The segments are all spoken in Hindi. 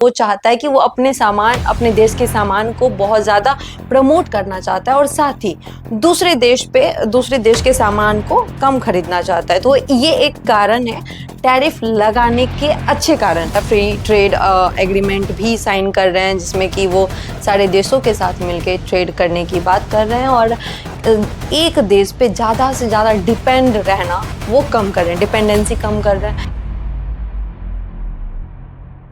वो चाहता है कि वो अपने देश के सामान को बहुत ज़्यादा प्रमोट करना चाहता है और साथ ही दूसरे देश के सामान को कम खरीदना चाहता है। तो ये एक कारण है, टैरिफ लगाने के अच्छे कारण। फ्री ट्रेड एग्रीमेंट भी साइन कर रहे हैं जिसमें कि वो सारे देशों के साथ मिलकर ट्रेड करने की बात कर रहे हैं और एक देश पे ज़्यादा से ज़्यादा डिपेंड रहना वो कम कर रहे हैं, डिपेंडेंसी कम कर रहे हैं।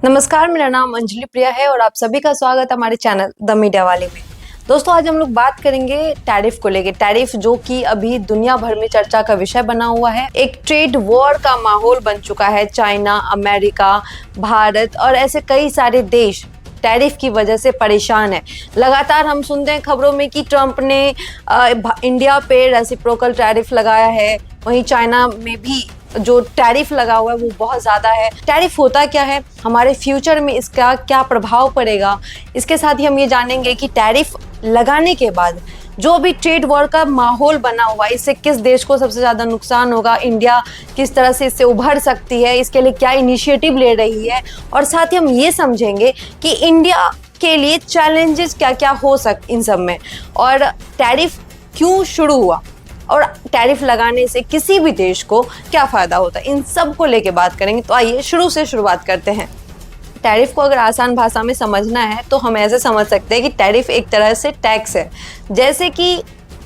नमस्कार, मेरा नाम अंजलि प्रिया है और आप सभी का स्वागत है हमारे चैनल द मीडिया वाले में। दोस्तों, आज हम लोग बात करेंगे टैरिफ को लेके। टैरिफ जो कि अभी दुनिया भर में चर्चा का विषय बना हुआ है, एक ट्रेड वॉर का माहौल बन चुका है। चाइना, अमेरिका, भारत और ऐसे कई सारे देश टैरिफ की वजह से परेशान है। लगातार हम सुनते हैं खबरों में कि ट्रंप ने इंडिया पे रेसिप्रोकल टैरिफ लगाया है, वहीं चाइना में भी जो टैरिफ लगा हुआ है वो बहुत ज़्यादा है। टैरिफ होता क्या है, हमारे फ्यूचर में इसका क्या प्रभाव पड़ेगा, इसके साथ ही हम ये जानेंगे कि टैरिफ लगाने के बाद जो भी ट्रेड वॉर का माहौल बना हुआ है, इससे किस देश को सबसे ज़्यादा नुकसान होगा, इंडिया किस तरह से इससे उभर सकती है, इसके लिए क्या इनिशिएटिव ले रही है, और साथ ही हम ये समझेंगे कि इंडिया के लिए चैलेंजेस क्या क्या हो सकते इन सब में, और टैरिफ क्यों शुरू हुआ और टैरिफ लगाने से किसी भी देश को क्या फ़ायदा होता है, इन सब को लेके बात करेंगे। तो आइए शुरुआत करते हैं। टैरिफ को अगर आसान भाषा में समझना है तो हम ऐसे समझ सकते हैं कि टैरिफ एक तरह से टैक्स है। जैसे कि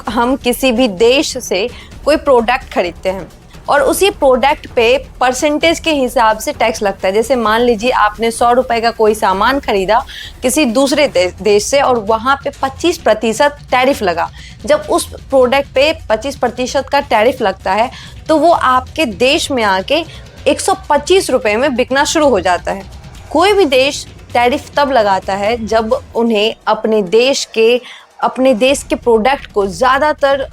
हम किसी भी देश से कोई प्रोडक्ट खरीदते हैं और उसी प्रोडक्ट पे परसेंटेज के हिसाब से टैक्स लगता है। जैसे मान लीजिए आपने 100 रुपये का कोई सामान खरीदा किसी दूसरे देश से और वहाँ पे 25% टैरिफ लगा। जब उस प्रोडक्ट पे 25% का टैरिफ लगता है तो वो आपके देश में आके 125 रुपये में बिकना शुरू हो जाता है। कोई भी देश टैरिफ तब लगाता है जब उन्हें अपने देश के प्रोडक्ट को ज़्यादातर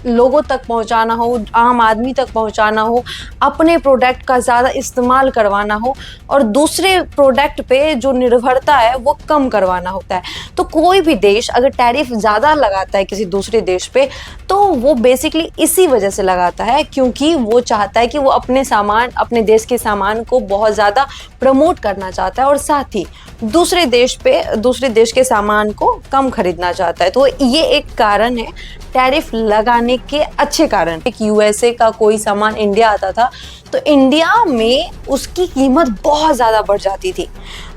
लोगों तक पहुंचाना हो, आम आदमी तक पहुंचाना हो, अपने प्रोडक्ट का ज़्यादा इस्तेमाल करवाना हो और दूसरे प्रोडक्ट पे जो निर्भरता है वो कम करवाना होता है। तो कोई भी देश अगर टैरिफ ज़्यादा लगाता है किसी दूसरे देश पे तो वो बेसिकली इसी वजह से लगाता है, क्योंकि वो चाहता है कि वो अपने देश के सामान को बहुत ज़्यादा प्रमोट करना चाहता है और साथ ही दूसरे देश के सामान को कम खरीदना चाहता है। तो ये एक कारण है टैरिफ लगाने के अच्छे कारण। एक यूएसए का कोई सामान इंडिया आता था तो इंडिया में उसकी कीमत बहुत ज़्यादा बढ़ जाती थी,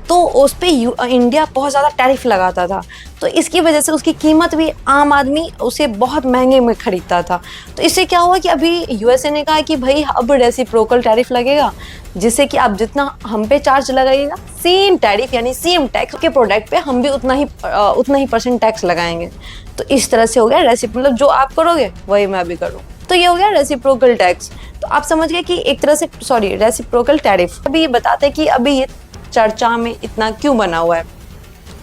तो उस पर इंडिया बहुत ज़्यादा टैरिफ लगाता था। तो इसकी वजह से उसकी कीमत भी आम आदमी उसे बहुत महंगे में खरीदता था। तो इससे क्या हुआ कि अभी यूएसए ने कहा कि भाई अब रेसिप्रोकल टैरिफ लगेगा, जिससे कि आप जितना हम पे चार्ज लगाइएगा सेम टैरिफ यानी सेम टैक्स के प्रोडक्ट पे हम भी उतना ही परसेंट टैक्स लगाएंगे। तो इस तरह से हो गया मतलब जो आप करोगे वही मैं भी करूँ। तो ये हो गया रेसिप्रोकल टैक्स। तो आप समझ गए कि एक तरह से रेसिप्रोकल टैरिफ। अभी ये बताते हैं कि अभी ये चर्चा में इतना क्यों बना हुआ है,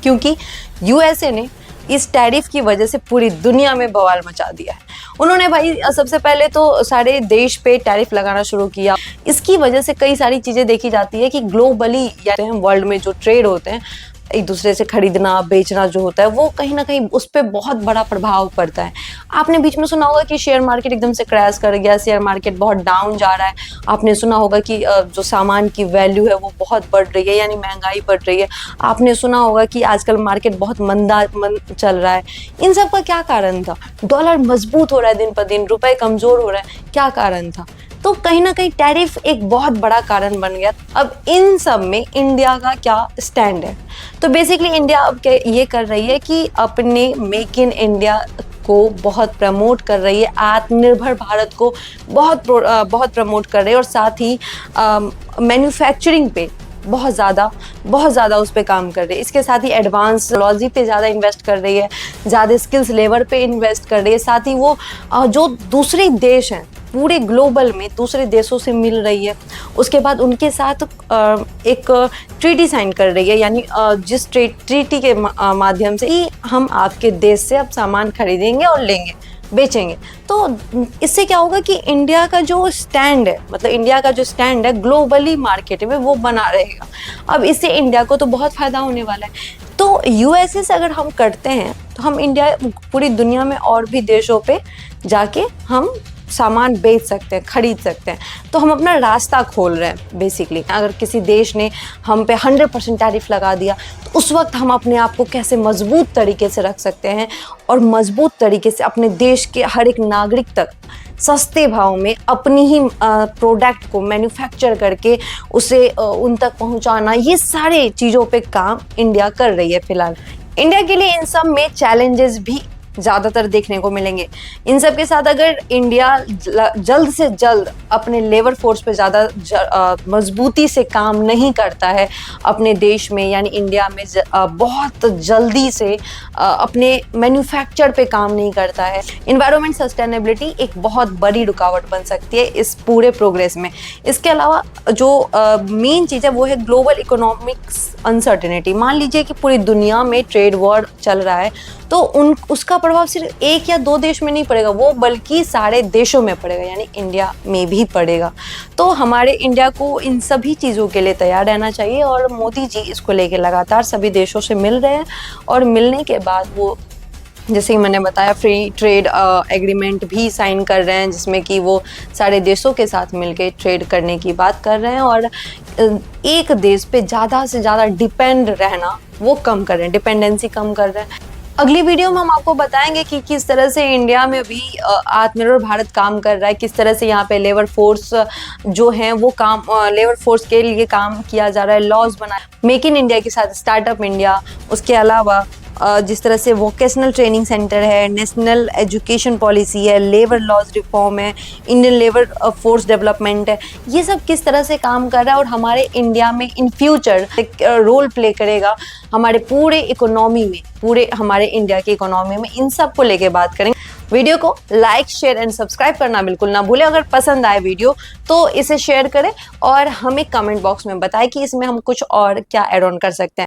क्योंकि यूएसए ने इस टैरिफ की वजह से पूरी दुनिया में बवाल मचा दिया है। उन्होंने भाई सबसे पहले तो सारे देश पे टैरिफ लगाना शुरू किया। इसकी वजह से कई सारी चीज़ें देखी जाती है कि ग्लोबली या वर्ल्ड में जो ट्रेड होते हैं, एक दूसरे से खरीदना बेचना जो होता है, वो कहीं ना कहीं उस पर बहुत बड़ा प्रभाव पड़ता है। आपने बीच में सुना होगा कि शेयर मार्केट एकदम से क्रैश कर गया, शेयर मार्केट बहुत डाउन जा रहा है। आपने सुना होगा कि जो सामान की वैल्यू है वो बहुत बढ़ रही है यानी महंगाई बढ़ रही है। आपने सुना होगा कि आजकल मार्केट बहुत मंदा चल रहा है। इन सब का क्या कारण था? डॉलर मजबूत हो रहा है दिन पर दिन, रुपये कमज़ोर हो रहा है, क्या कारण था? तो कहीं ना कहीं टैरिफ एक बहुत बड़ा कारण बन गया। अब इन सब में इंडिया का क्या स्टैंड है? तो बेसिकली इंडिया अब ये कर रही है कि अपने मेक इन इंडिया को बहुत प्रमोट कर रही है, आत्मनिर्भर भारत को बहुत प्रमोट कर रही है और साथ ही मैन्युफैक्चरिंग पे बहुत ज़्यादा उस पर काम कर रही है। इसके साथ ही एडवांस टेक्नोलॉजी पे ज़्यादा इन्वेस्ट कर रही है, ज़्यादा स्किल्स लेबर पे इन्वेस्ट कर रही है। साथ ही वो जो दूसरे देश हैं पूरे ग्लोबल में दूसरे देशों से मिल रही है, उसके बाद उनके साथ एक ट्रीटी साइन कर रही है, यानी जिस ट्रीटी के माध्यम से ही हम आपके देश से अब सामान खरीदेंगे और लेंगे बेचेंगे। तो इससे क्या होगा कि इंडिया का जो स्टैंड है ग्लोबली मार्केट में वो बना रहेगा। अब इससे इंडिया को तो बहुत फ़ायदा होने वाला है। तो यूएसए से अगर हम करते हैं तो हम इंडिया पूरी दुनिया में और भी देशों पे जाके हम सामान बेच सकते हैं, खरीद सकते हैं। तो हम अपना रास्ता खोल रहे हैं बेसिकली। अगर किसी देश ने हम पे 100% टैरिफ लगा दिया तो उस वक्त हम अपने आप को कैसे मजबूत तरीके से रख सकते हैं और मजबूत तरीके से अपने देश के हर एक नागरिक तक सस्ते भाव में अपनी ही प्रोडक्ट को मैन्युफैक्चर करके उसे उन तक पहुंचाना, ये सारे चीज़ों पे काम इंडिया कर रही है फिलहाल। इंडिया के लिए इन सब में चैलेंजेस भी ज़्यादातर देखने को मिलेंगे। इन सब के साथ अगर इंडिया जल्द से जल्द अपने लेबर फोर्स पे ज़्यादा मजबूती से काम नहीं करता है अपने देश में, यानी इंडिया में बहुत जल्दी से अपने मैन्युफैक्चर पे काम नहीं करता है, इन्वायरमेंट सस्टेनेबिलिटी एक बहुत बड़ी रुकावट बन सकती है इस पूरे प्रोग्रेस में। इसके अलावा जो मेन चीज़ है वो है ग्लोबल इकोनॉमिक्स अनसर्टेनिटी। मान लीजिए कि पूरी दुनिया में ट्रेड वॉर चल रहा है तो उसका प्रभाव सिर्फ एक या दो देश में नहीं पड़ेगा, वो बल्कि सारे देशों में पड़ेगा, यानी इंडिया में भी पड़ेगा। तो हमारे इंडिया को इन सभी चीज़ों के लिए तैयार रहना चाहिए और मोदी जी इसको लेके लगातार सभी देशों से मिल रहे हैं और मिलने के बाद वो, जैसे कि मैंने बताया, फ्री ट्रेड एग्रीमेंट भी साइन कर रहे हैं, जिसमें कि वो सारे देशों के साथ मिलके ट्रेड करने की बात कर रहे हैं और एक देश पे ज़्यादा से ज़्यादा डिपेंड रहना वो कम कर रहे हैं, डिपेंडेंसी कम कर रहे हैं। अगली वीडियो में हम आपको बताएंगे कि किस तरह से इंडिया में भी आत्मनिर्भर भारत काम कर रहा है, किस तरह से यहाँ पे लेबर फोर्स जो है वो काम, लेबर फोर्स के लिए काम किया जा रहा है, लॉज बनाए मेक इन इंडिया के साथ स्टार्टअप इंडिया। उसके अलावा जिस तरह से वोकेशनल ट्रेनिंग सेंटर है, नेशनल एजुकेशन पॉलिसी है, लेबर लॉज रिफॉर्म है, इंडियन लेबर फोर्स डेवलपमेंट है, ये सब किस तरह से काम कर रहा है और हमारे इंडिया में इन फ्यूचर एक रोल प्ले करेगा हमारे पूरे इकोनॉमी में, पूरे हमारे इंडिया की इकोनॉमी में, इन सब को लेके बात करेंगे। वीडियो को लाइक, शेयर एंड सब्सक्राइब करना बिल्कुल ना भूलें। अगर पसंद आए वीडियो तो इसे शेयर करें और हमें कमेंट बॉक्स में बताएं कि इसमें हम कुछ और क्या ऐड ऑन कर सकते हैं।